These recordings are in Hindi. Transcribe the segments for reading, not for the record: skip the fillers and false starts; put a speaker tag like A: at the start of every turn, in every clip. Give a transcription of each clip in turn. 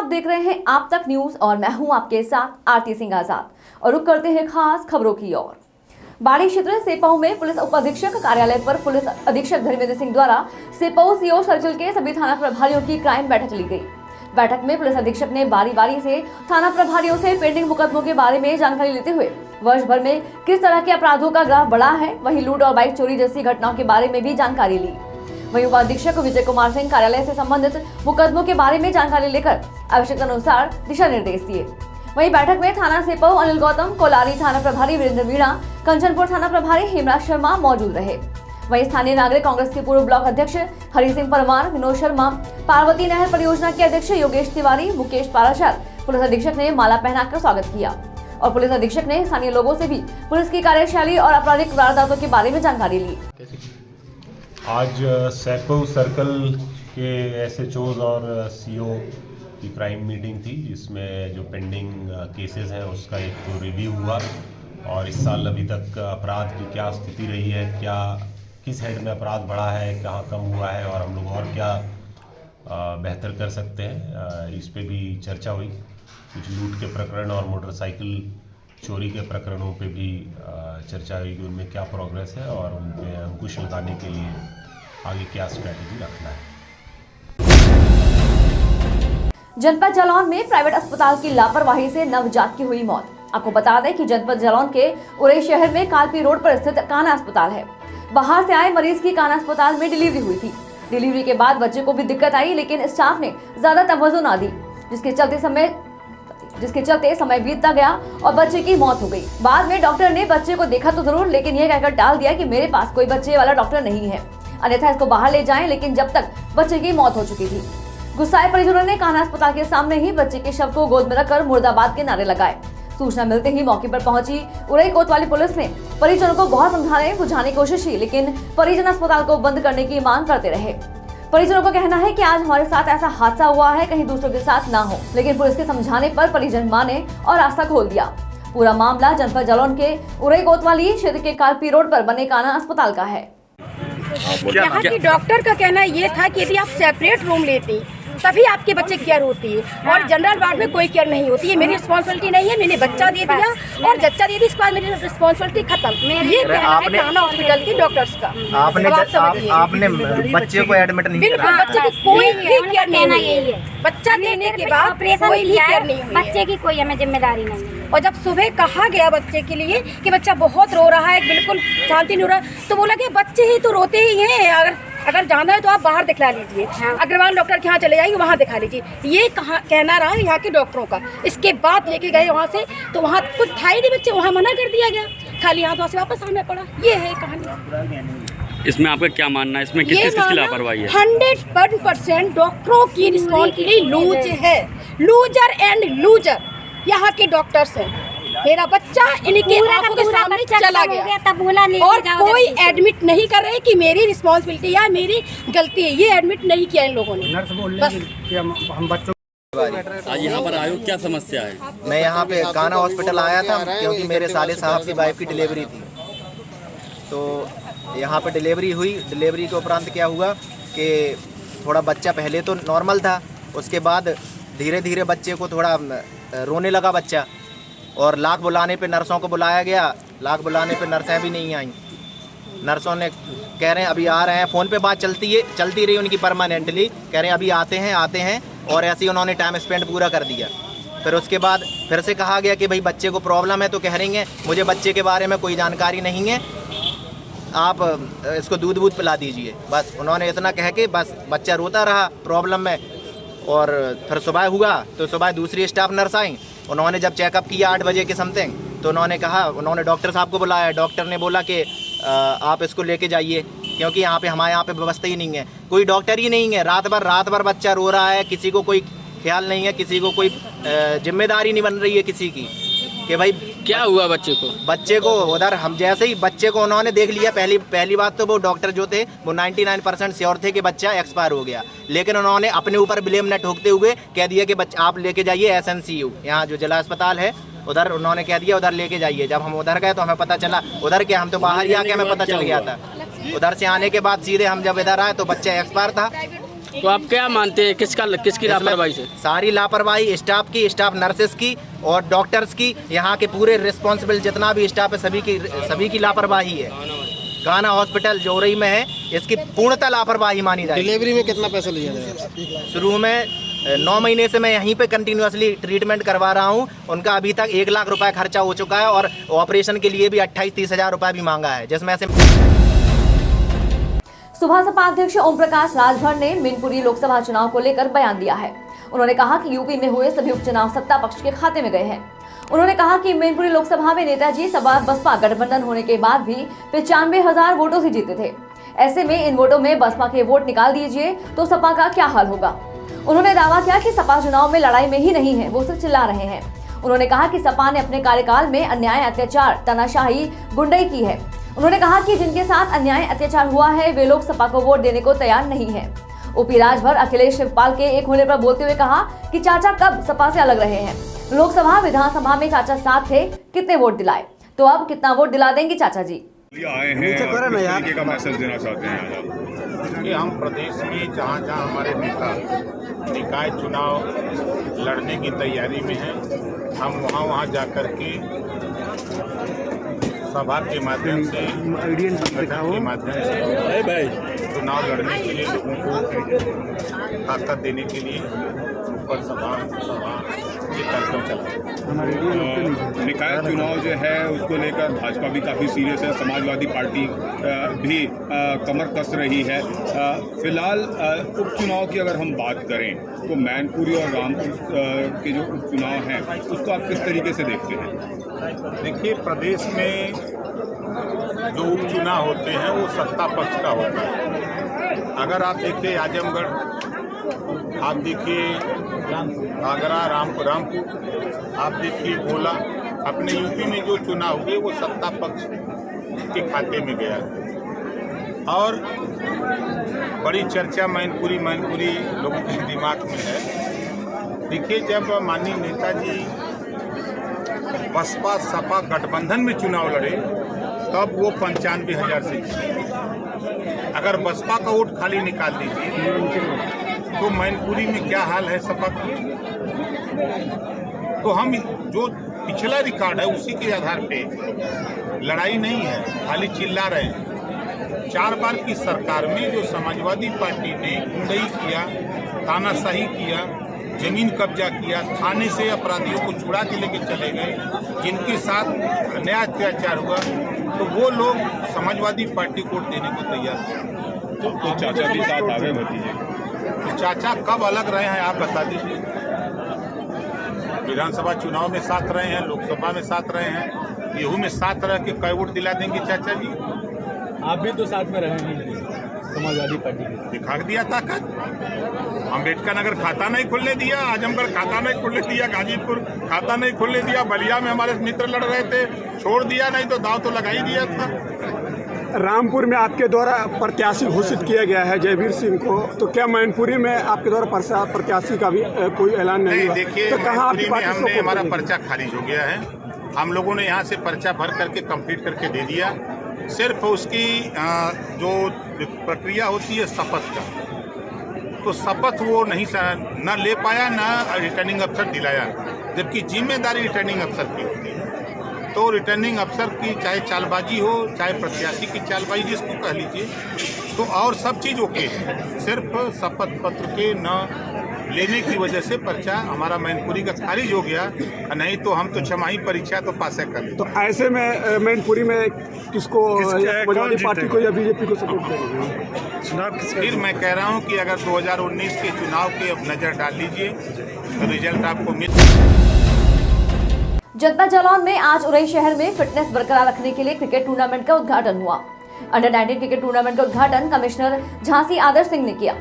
A: देख रहे हैं आप तक न्यूज और मैं हूं आपके साथ आरती सिंह आजाद और रुक करते हैं खास खबरों की ओर। बाड़ी क्षेत्र सेपऊ में पुलिस उप अधीक्षक कार्यालय पर पुलिस अधीक्षक धर्मेंद्र सिंह द्वारा सेपऊ सीओ सर्किल के सभी थाना प्रभारियों की क्राइम बैठक ली गई। बैठक में पुलिस अधीक्षक ने बारी बारी से थाना प्रभारियों से पेंडिंग मुकदमों के बारे में जानकारी लेते हुए वर्ष भर में किस तरह के अपराधों का ग्राफ बढ़ा है, वहीं लूट और बाइक चोरी जैसी घटनाओं के बारे में भी जानकारी ली। वहीं उपाधीक्षक विजय कुमार सिंह कार्यालय से संबंधित मुकदमों के बारे में जानकारी लेकर आवश्यकता अनुसार दिशा निर्देश दिए। वहीं बैठक में थाना सेपऊ अनिल गौतम, कोलारी थाना प्रभारी वीरेंद्र मीणा, कंचनपुर थाना प्रभारी हेमराज शर्मा मौजूद रहे। वहीं स्थानीय नागरिक कांग्रेस के पूर्व ब्लॉक अध्यक्ष हरि सिंह परमार, विनोद शर्मा, पार्वती नहर परियोजना के अध्यक्ष योगेश तिवारी, मुकेश पाराशर पुलिस अधीक्षक ने माला पहनाकर स्वागत किया और पुलिस अधीक्षक ने स्थानीय लोगों से भी पुलिस की कार्यशैली और आपराधिक वारदातों के बारे में जानकारी ली।
B: आज सेपऊ सर्कल के एसएचओज और सीओ की क्राइम मीटिंग थी, जिसमें जो पेंडिंग केसेस हैं उसका एक रिव्यू हुआ और इस साल अभी तक अपराध की क्या स्थिति रही है, क्या किस हेड में अपराध बढ़ा है, कहाँ कम हुआ है और हम लोग और क्या बेहतर कर सकते हैं, इस पे भी चर्चा हुई। कुछ लूट के प्रकरण और मोटरसाइकिल चोरी के प्रकरणों पे भी चर्चा हुई कि उनमें क्या प्रोग्रेस है और उन पे अंकुश लगाने के लिए आगे क्या स्ट्रैटेजी रखना है।
A: जनपद जालौन में प्राइवेट अस्पताल की लापरवाही से नवजात की हुई मौत। आपको बता दें कि जनपद जालौन के उरई शहर में कालपी रोड पर स्थित कान्हा अस्पताल है। बाहर से आए मरीज की कान्हा अस्पताल में डिलीवरी हुई थी। डिलीवरी के बाद बच्चे को भी दिक्कत आई, लेकिन स्टाफ ने ज्यादा तवज्जो ना दी, जिसके चलते समय बीतता गया और बच्चे की मौत हो गई। बाद में डॉक्टर ने बच्चे को देखा तो जरूर, लेकिन यह कहकर टाल दिया कि मेरे पास कोई बच्चे वाला डॉक्टर नहीं है, अन्यथा इसको बाहर ले जाएं। लेकिन जब तक बच्चे की मौत हो चुकी थी, गुस्साए परिजनों ने कान्हा अस्पताल के सामने ही बच्चे के शव को गोद में रखकर मुर्दाबाद के नारे लगाए। सूचना मिलते ही मौके पर पहुंची उरई कोतवाली पुलिस ने परिजनों को बहुत समझाने बुझाने की कोशिश की, लेकिन परिजन अस्पताल को बंद करने की मांग करते रहे। परिजनों का कहना है कि आज हमारे साथ ऐसा हादसा हुआ है, कहीं दूसरों के साथ ना हो, लेकिन पुलिस के समझाने पर परिजन माने और रास्ता खोल दिया। पूरा मामला जनपद जालौन के उरई कोतवाली क्षेत्र के कालपी रोड पर बने कान्हा अस्पताल का है।
C: यहाँ की डॉक्टर का कहना ये था कि यदि आप सेपरेट रूम लेती तभी आपके बच्चे केयर होती है और जनरल वार्ड में कोई केयर नहीं होती है। मेरी रिस्पांसिबिलिटी नहीं है, मैंने बच्चा दे दिया और जच्चा दे दी, इसके बाद मेरी रिस्पांसिबिलिटी खत्म। ये कहना है कान्हा हॉस्पिटल के डॉक्टर्स का।
D: आपने बच्चे को एडमिट नहीं
C: बिल्कुल, बच्चे की कोई भी केयर नहीं है। बच्चा देने के बाद कोई भी केयर नहीं हुई,
E: बच्चे की कोई हमें जिम्मेदारी नहीं है।
C: और जब सुबह कहा गया बच्चे के लिए कि बच्चा बहुत रो रहा है, बिल्कुल शांति नहीं हो रहा, तो बोला कि बच्चे ही तो रोते ही हैं, अगर जाना है तो आप बाहर दिखला लीजिए, अग्रवाल डॉक्टर के यहाँ चले जाइए, वहाँ दिखा लीजिए। ये कहना रहा यहाँ के डॉक्टरों का। इसके बाद लेके गए वहाँ से, तो वहाँ कुछ था ही नहीं बच्चे, वहाँ मना कर दिया गया, खाली हाथ वहाँ से वापस आना पड़ा। ये है कहानी।
F: इसमें आपका क्या मानना है, इसमें किसकी लापरवाही है?
C: 100% डॉक्टरों की रिस्पॉन्सिबिलिटी लूज है, लूजर एंड लूजर यहाँ के डॉक्टर्स हैं। मेरा बच्चा इनके आंखों के सामने चला गया
E: तब बोला नहीं,
C: और कोई एडमिट नहीं कर रहे कि मेरी रिस्पॉन्सिबिलिटी या मेरी गलती है। ये एडमिट नहीं किया इन लोगों ने। बस
D: हम बच्चों
F: आज यहाँ पर आयो, क्या समस्या है?
D: मैं यहाँ पे कान्हा हॉस्पिटल आया था क्योंकि मेरे साले साहब की वाइफ की डिलीवरी थी, तो यहाँ पे डिलीवरी हुई। डिलीवरी के उपरांत क्या हुआ कि थोड़ा बच्चा पहले तो नॉर्मल था, उसके बाद धीरे धीरे बच्चे को थोड़ा रोने लगा बच्चा, और लाख बुलाने पे नर्सों को बुलाया गया। लाख बुलाने पे नर्सें भी नहीं आई। नर्सों ने कह रहे हैं अभी आ रहे हैं, फ़ोन पे बात चलती रही उनकी परमानेंटली, कह रहे हैं अभी आते हैं, और ऐसे ही उन्होंने टाइम स्पेंड पूरा कर दिया। फिर उसके बाद फिर से कहा गया कि भाई बच्चे को प्रॉब्लम है, तो कह रही हैं मुझे बच्चे के बारे में कोई जानकारी नहीं है, आप इसको दूध पिला दीजिए। बस उन्होंने इतना कह के बस बच्चा रोता रहा प्रॉब्लम में। और फिर सुबह हुआ तो सुबह दूसरी स्टाफ नर्स आई, उन्होंने जब चेकअप किया 8 बजे के समथिंग, तो उन्होंने डॉक्टर साहब को बुलाया। डॉक्टर ने बोला कि आप इसको लेके जाइए, क्योंकि हमारे यहाँ पे व्यवस्था ही नहीं है, कोई डॉक्टर ही नहीं है। रात भर बच्चा रो रहा है, किसी को कोई ख्याल नहीं है, किसी को कोई जिम्मेदारी नहीं बन रही है किसी की कि भाई
F: क्या हुआ बच्चे को।
D: उधर हम जैसे ही बच्चे को उन्होंने देख लिया, पहली बात तो वो डॉक्टर जो थे वो 99% श्योर थे कि बच्चा एक्सपायर हो गया, लेकिन उन्होंने अपने ऊपर ब्लेम न ठोकते हुए कह दिया कि बच्चा आप लेके जाइए SNCU, यहाँ जो जिला अस्पताल है उधर, उन्होंने कह दिया उधर लेके जाइए। जब हम उधर गए तो हमें पता चला, उधर क्या हम तो बाहर ही आके हमें पता चल गया था। उधर से आने के बाद सीधे हम जब इधर आए तो बच्चा एक्सपायर था।
F: तो आप क्या मानते हैं किसकी लापरवाही से?
D: सारी लापरवाही स्टाफ की, स्टाफ नर्सेस की और डॉक्टर्स की, यहाँ के पूरे रिस्पॉन्सिबल जितना भी स्टाफ है सभी की लापरवाही है। गाना हॉस्पिटल जो उरई में है, इसकी पूर्णतः लापरवाही मानी जाए।
G: डिलीवरी में कितना पैसा लिया जाएगा?
D: शुरू में 9 महीने से मैं यहीं पे कंटिन्यूसली ट्रीटमेंट करवा रहा हूँ। उनका अभी तक 1 लाख रुपए खर्चा हो चुका है और ऑपरेशन के लिए भी 28-30 हज़ार रुपये भी मांगा है, जिसमें से
A: सुबह सपा अध्यक्ष ओम प्रकाश राजभर ने मैनपुरी लोकसभा चुनाव को लेकर बयान दिया है। उन्होंने कहा कि यूपी में हुए सभी उपचुनाव सत्ता पक्ष के खाते में गए हैं। उन्होंने कहा कि मैनपुरी लोकसभा में नेताजी सपा बसपा गठबंधन होने के बाद भी 95,000 वोटों से जीते थे। ऐसे में इन वोटों में बसपा के वोट निकाल दीजिए तो सपा का क्या हाल होगा। उन्होंने दावा किया कि सपा चुनाव में लड़ाई में ही नहीं है, वो सिर्फ चिल्ला रहे हैं। उन्होंने कहा कि सपा ने अपने कार्यकाल में अन्याय, अत्याचार, तानाशाही, गुंडई की है। उन्होंने कहा कि जिनके साथ अन्याय अत्याचार हुआ है वे लोग सपा को वोट देने को तैयार नहीं है। ओपी राजभर अखिलेश शिवपाल के एक होने पर बोलते हुए कहा कि चाचा कब सपा से अलग रहे हैं। लोकसभा विधानसभा में चाचा साथ थे, कितने वोट दिलाए, तो अब कितना वोट दिला देंगे चाचा जी।
H: आए हैं किस तरीके का मैसेज देना चाहते हैं?
I: कि हम प्रदेश में जहाँ जहाँ हमारे नेता निकाय चुनाव लड़ने की तैयारी में हैं, हम वहाँ जाकर के सभा के माध्यम से, संगठन के माध्यम से चुनाव लड़ने के लिए लोगों को ताकत देने के लिए ऊपर सभा ये कार्यक्रम चला।
H: निकाय चुनाव जो है उसको लेकर भाजपा भी काफ़ी सीरियस है, समाजवादी पार्टी भी कमर कस रही है। फिलहाल उपचुनाव की अगर हम बात करें तो मैनपुरी और रामपुर के जो उपचुनाव हैं उसको आप किस तरीके से देखते हैं?
I: देखिए, प्रदेश में जो उपचुनाव होते हैं वो सत्ता पक्ष का होता है। अगर आप देखिए आजमगढ़, आप देखिए आगरा, रामपुर, आप देखिए गोला, अपने यूपी में जो चुनाव हुए वो सत्ता पक्ष के खाते में गया और बड़ी चर्चा मैनपुरी लोगों के दिमाग में है। देखिए, जब माननीय नेताजी बसपा सपा गठबंधन में चुनाव लड़े तब वो 95,000 से जीते। अगर बसपा का वोट खाली निकाल दीजिए तो मैनपुरी में क्या हाल है सपा का। तो हम जो पिछला रिकॉर्ड है उसी के आधार पे लड़ाई नहीं है, खाली चिल्ला रहे हैं। 4 बार की सरकार में जो समाजवादी पार्टी ने गुंडई किया, तानाशाही किया, जमीन कब्जा किया, थाने से अपराधियों को छुड़ा के लेके चले गए, जिनके साथ अन्याय अत्याचार हुआ, तो वो लोग समाजवादी पार्टी को वोट देने को तैयार थे।
H: तो चाचा भी साथ आ गए भतीजे,
I: तो चाचा कब अलग रहे हैं आप बता दीजिए। विधानसभा चुनाव में साथ रहे हैं, लोकसभा में साथ रहे हैं, गेहूं में साथ रह के कई वोट दिला देंगे चाचा जी?
J: आप भी तो साथ में रहे हैं समाजवादी पार्टी के।
I: दिखा दिया ताकत। अम्बेडकर नगर खाता नहीं खुलने दिया, आजमगढ़ खाता नहीं खुलने दिया, गाजीपुर खाता नहीं खुलने दिया, बलिया में हमारे मित्र लड़ रहे थे, छोड़ दिया, नहीं तो दांव तो लगा ही दिया था।
J: रामपुर में आपके द्वारा प्रत्याशी घोषित किया गया है जयवीर सिंह को, तो क्या मैनपुरी में आपके द्वारा प्रत्याशी का भी कोई ऐलान नहीं हुआ?
I: देखिए,
J: तो कहाँ आपकी पार्टी
I: हमने हमारा पर्चा खारिज हो गया है। हम लोगों ने यहाँ से पर्चा भर करके कंप्लीट करके दे दिया। सिर्फ उसकी जो प्रक्रिया होती है शपथ का, तो शपथ वो नहीं न ले पाया, न रिटर्निंग अफसर दिलाया, जबकि जिम्मेदारी रिटर्निंग अफसर की होती है। तो रिटर्निंग अफसर की चाहे चालबाजी हो, चाहे प्रत्याशी की चालबाजी जिसको कह लीजिए, तो और सब चीज़ ओके है, सिर्फ शपथ पत्र के न लेने की वजह से पर्चा हमारा मैनपुरी का खारिज हो गया, नहीं तो हम तो छमाही परीक्षा तो पास कर लेते।
J: तो ऐसे में मैनपुरी में किसको, समाजवादी पार्टी को या बीजेपी को सपोर्ट करेंगे?
I: फिर मैं कह रहा हूँ कि अगर 2019 के चुनाव के अब नज़र डाल लीजिए तो रिजल्ट आपको मिल।
A: जनपद जालौन में आज उरई शहर में फिटनेस बरकरार रखने के लिए क्रिकेट टूर्नामेंट का उद्घाटन हुआ। अंडर 19 क्रिकेट टूर्नामेंट का उद्घाटन कमिश्नर झांसी आदर्श सिंह ने किया।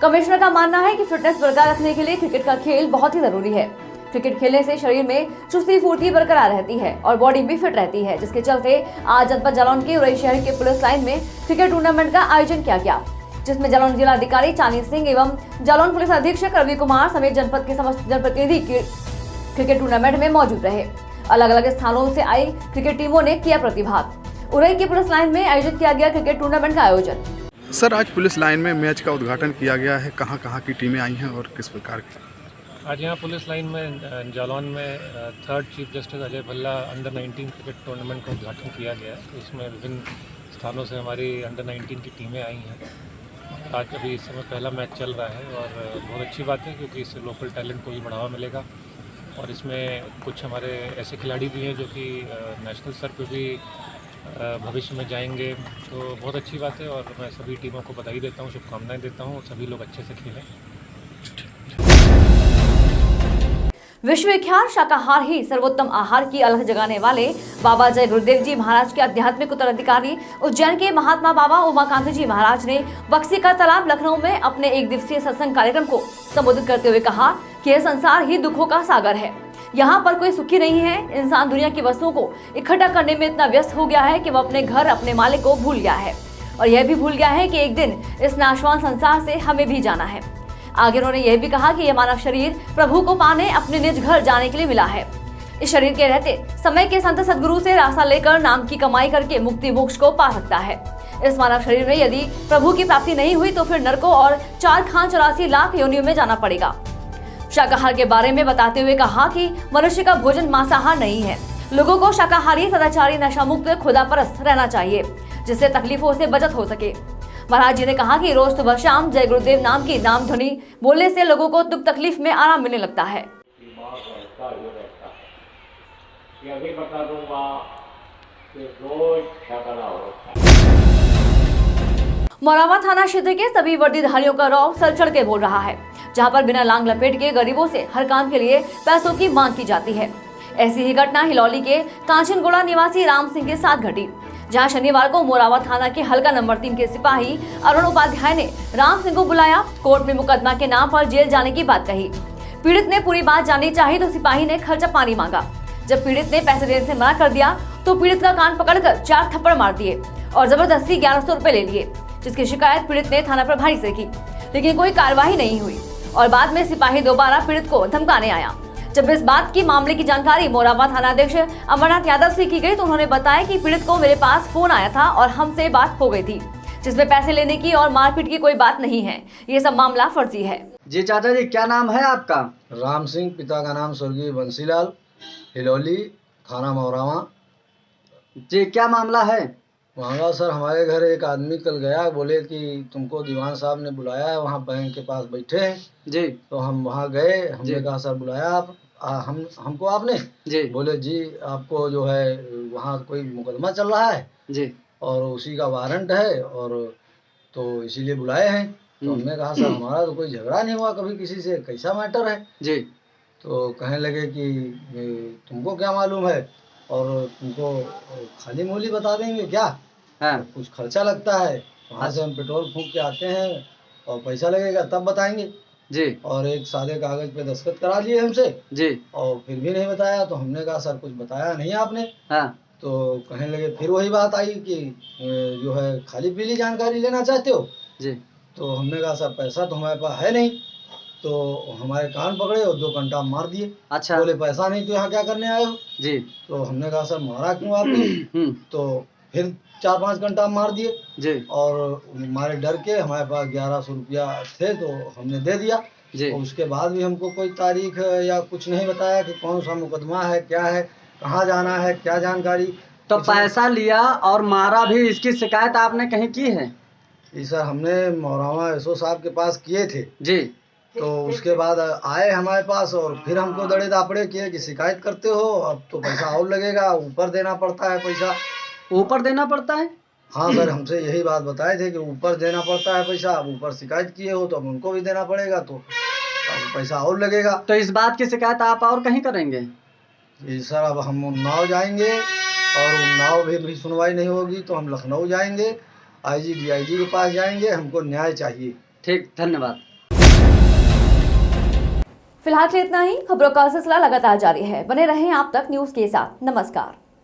A: कमिश्नर का मानना है कि फिटनेस बरकरार रखने के लिए क्रिकेट का खेल बहुत ही जरूरी है। क्रिकेट खेलने से शरीर में चुस्ती फुर्ती बरकरार रहती है और बॉडी भी फिट रहती है, जिसके चलते आज जनपद जालौन के उरई शहर के पुलिस लाइन में क्रिकेट टूर्नामेंट का आयोजन किया गया, जिसमें जालौन जिलाधिकारी चानी सिंह एवं जालौन पुलिस अधीक्षक रवि कुमार समेत जनपद के समस्त जनप्रतिनिधि क्रिकेट टूर्नामेंट में मौजूद रहे। अलग अलग स्थानों से आई क्रिकेट टीमों ने किया प्रतिभाग। उरई की पुलिस लाइन में आयोजित किया गया क्रिकेट टूर्नामेंट का आयोजन।
G: सर, आज पुलिस लाइन में मैच का उद्घाटन किया गया है, कहाँ कहाँ की टीमें आई हैं और किस प्रकार की?
K: आज यहाँ पुलिस लाइन में जालौन में third chief justice Ajay Bhalla under 19 cricket tournament का उद्घाटन किया गया है। इसमें विभिन्न स्थानों से हमारी अंडर 19 की टीमें आई हैं। आज अभी इस समय पहला मैच चल रहा है और बहुत अच्छी बात है, क्योंकि इससे लोकल टैलेंट को भी बढ़ावा मिलेगा और इसमें कुछ हमारे ऐसे खिलाड़ी भी हैं जो कि नेशनल स्तर पर भी भविष्य में जाएंगे, तो बहुत अच्छी बात है और मैं सभी टीमों को बधाई देता हूँ, शुभकामनाएं देता हूँ। सभी लोग अच्छे से खेलें।
A: विश्वविख्यात शाकाहार ही सर्वोत्तम आहार की अलख जगाने वाले बाबा जय गुरुदेव जी महाराज के आध्यात्मिक उत्तराधिकारी उज्जैन के महात्मा बाबा उमाकांत जी महाराज ने बक्सी का तालाब लखनऊ में अपने एक दिवसीय सत्संग कार्यक्रम को संबोधित करते हुए कहा कि यह संसार ही दुखों का सागर है। यहाँ पर कोई सुखी नहीं है। इंसान दुनिया की वस्तुओं को इकट्ठा करने में इतना व्यस्त हो गया है कि वह अपने घर, अपने मालिक को भूल गया है और यह भी भूल गया है कि एक दिन इस नाशवान संसार से हमें भी जाना है। आगे उन्होंने यह भी कहा कि यह मानव शरीर प्रभु को पाने अपने निज घर जाने के लिए मिला है। इस शरीर के रहते समय के संत सदगुरु से रास्ता लेकर नाम की कमाई करके मुक्ति मोक्ष को पा सकता है। इस मानव शरीर में यदि प्रभु की प्राप्ति नहीं हुई तो फिर नरकों और 484 लाख योनियों में जाना पड़ेगा। शाकाहार के बारे में बताते हुए कहा कि मनुष्य का भोजन मांसाहार नहीं है। लोगों को शाकाहारी, सदाचारी, नशा मुक्त, खुदापरस्त रहना चाहिए, जिससे तकलीफों से बचत हो सके। महाराज जी ने कहा कि रोज सुबह शाम जय गुरुदेव नाम की नाम ध्वनि बोलने से लोगों को दुख तकलीफ में आराम मिलने लगता है। मोरावा थाना क्षेत्र के सभी वर्दीधारियों का रौब सर चढ़ के बोल रहा है, जहां पर बिना लांग लपेट के गरीबों से हर काम के लिए पैसों की मांग की जाती है। ऐसी ही घटना हिलौली के कांचनगोड़ा निवासी राम सिंह के साथ घटी, जहां शनिवार को मोरावा थाना के हल्का नंबर 3 के सिपाही अरुण उपाध्याय ने राम सिंह को बुलाया। कोर्ट में मुकदमा के नाम पर जेल जाने की बात कही। पीड़ित ने पूरी बात जाननी चाहिए तो सिपाही ने खर्चा पानी मांगा। जब पीड़ित ने पैसे देने से मना कर दिया तो पीड़ित का कान पकड़कर 4 थप्पड़ मार दिए और जबरदस्ती 1100 रुपए ले लिए, जिसकी शिकायत पीड़ित ने थाना प्रभारी से की, लेकिन कोई कार्रवाई नहीं हुई और बाद में सिपाही दोबारा पीड़ित को धमकाने आया। जब इस बात की मामले की जानकारी मोरावा थानाध्यक्ष अमरनाथ यादव से की गई तो उन्होंने बताया कि पीड़ित को मेरे पास फोन आया था और हमसे बात हो गई थी, जिसमें पैसे लेने की और मारपीट की कोई बात नहीं है। ये सब मामला फर्जी है।
L: जी चाचा जी, क्या नाम है आपका?
M: राम सिंह, पिता का नाम स्वर्गीय बंसीलाल, हिलौली, थाना मोरावा।
L: जी, क्या मामला है?
M: मामला सर, हमारे घर एक आदमी कल गया, बोले कि तुमको दीवान साहब ने बुलाया है, वहाँ बैंक के पास बैठे हैं।
L: जी।
M: तो हम वहाँ गए, हमने कहा सर बुलाया आप हमको आपने? जी। बोले जी आपको जो है वहाँ कोई मुकदमा चल रहा है जी, और उसी का वारंट है और तो इसीलिए बुलाए हैं। तो हमने कहा सर हमारा तो कोई झगड़ा नहीं हुआ कभी किसी से, कैसा मैटर है जी? तो कहने लगे कि तुमको क्या मालूम है और तुमको खाली मूली बता देंगे क्या? हाँ। तो कुछ खर्चा लगता है, वहाँ से हम पेट्रोल फूंक के आते हैं और पैसा लगेगा तब बताएंगे जी। और एक सादे कागज पे दस्तखत करा लिए हमसे जी, और फिर भी नहीं बताया। तो हमने कहा सर कुछ बताया नहीं आपने। हाँ। तो कहने लगे फिर वही बात आई कि जो है खाली पीली जानकारी लेना चाहते हो जी। तो हमने कहा सर पैसा तो हमारे पास है नहीं। तो हमारे कान पकड़े और 2 घंटा मार दिए। अच्छा। बोले पैसा नहीं तो यहाँ क्या करने आए हो जी? तो हमने कहा सर मारा क्यों आपने? तो फिर 4-5 घंटा मार दिए जी, और हमारे डर के हमारे पास 1100 रुपया थे तो हमने दे दिया जी। और उसके बाद भी हमको कोई तारीख या कुछ नहीं बताया कि कौन सा मुकदमा है, क्या है, कहाँ जाना है, क्या जानकारी।
L: तो पैसा लिया और मारा भी, इसकी शिकायत आपने कहीं की है?
M: जी सर, हमने मोरावा एसओ साहब के पास किए थे जी। तो उसके बाद आए हमारे पास और फिर हमको दड़े दापड़े किए कि शिकायत करते हो, अब तो पैसा और लगेगा, ऊपर देना पड़ता है पैसा।
L: ऊपर देना पड़ता है?
M: हाँ सर, हमसे यही बात बताए थे कि ऊपर देना पड़ता है पैसा। अब ऊपर शिकायत किए हो तो अब उनको भी देना पड़ेगा, तो अब पैसा और लगेगा।
L: तो इस बात की शिकायत आप और कहीं करेंगे?
M: जी सर, अब हम उन्नाव जाएंगे और उन्नाव भी सुनवाई नहीं होगी तो हम लखनऊ जाएंगे, IG DIG के पास जाएंगे। हमको न्याय चाहिए।
L: ठीक, धन्यवाद।
A: फिलहाल इतना ही। खबरों का सिलसिला लगातार जारी है, बने रहें आप तक न्यूज के साथ। नमस्कार।